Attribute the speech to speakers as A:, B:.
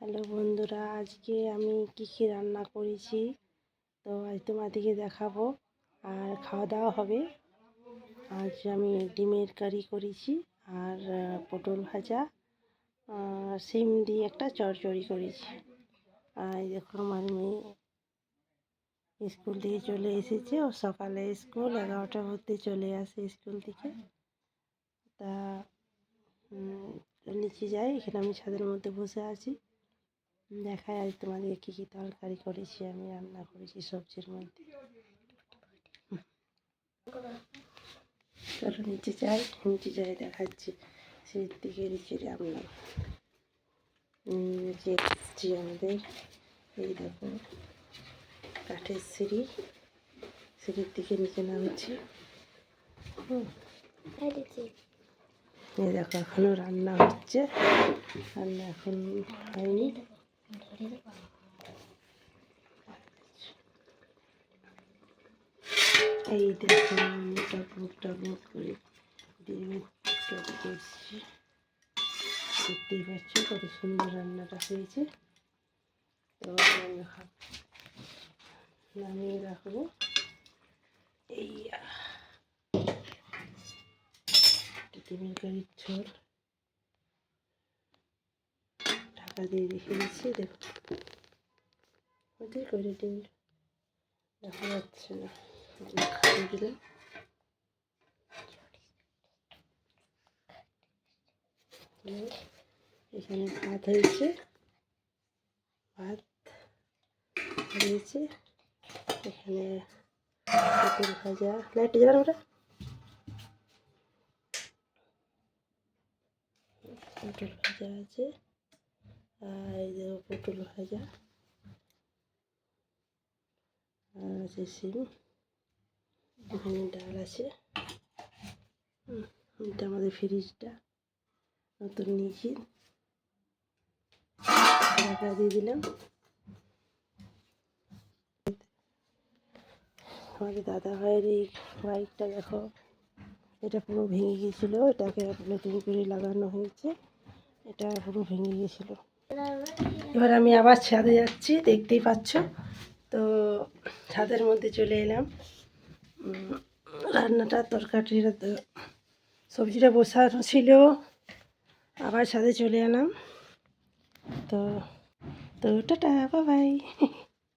A: Hello বন্ধুরা, আজকে আমি কী রান্না করেছি তো আজ তোমাদেরকে দেখাবো আর খাওয়া দাওয়া হবে। আজ আমি ডিমের কারি করেছি আর পটল ভাজা, সিম দিয়ে একটা চচ্চড়ি করেছি। আর দেখো আমার মেয়ে স্কুল থেকে চলে এসেছে। ও সকালে স্কুল 11টার মধ্যে চলে আসে স্কুল থেকে। তা নিচে যাই, এখানে আমি ছাদের মধ্যে বসে আছি। দেখাই আজ তোমাদের কী কী তরকারি করেছি, আমি রান্না করেছি সবজির মধ্যে। চলো নিচে যাই দেখাচ্ছি। সেই দিকে নিচে রান্না নিচে এসেছি আমাদের। এই দেখো কাঠের সিঁড়ির দিকে নিচে নামছি। এই দেখো এখনও রান্না হচ্ছে, রান্না এখন হয়নি। এই দেখো টক করে ডিমের টক করছি। দেখতেই পাচ্ছ কত সুন্দর রান্নাটা হয়েছে। তো নামিয়ে রাখবো। এই ডিমের কারির ঝোল ঢাকা দিয়ে রেখে দিচ্ছি। দেখো ওদের করে ডিম দেখা যাচ্ছে না, খাইয়ে দিলাম। এখানে ভাত হয়েছে, এখানে পটল ভাজা, লাইটে জ্বালানো ওটা, পটল ভাজা আছে। আর এই যে পটল ভাজা আর আছে সিম, এখানে ডাল আছে। এটা আমাদের ফ্রিজটা নতুন নিয়েছি, ঢাকা দিয়ে দিলাম। আমাদের দাদা ভাইয়ের এই বাইকটা দেখো, এটা পুরো ভেঙে গিয়েছিলো, এটাকে নতুন করে লাগানো হয়েছে। এটা পুরো ভেঙে গিয়েছিলো। এবার আমি আবার ছাদে যাচ্ছি, দেখতেই পাচ্ছ। তো ছাদের মধ্যে চলে এলাম। রান্নাটা তরকারিটা সবজিটা বসানো ছিল, আবার ছাদে চলে এলাম। তো টাটা, বাই বাই।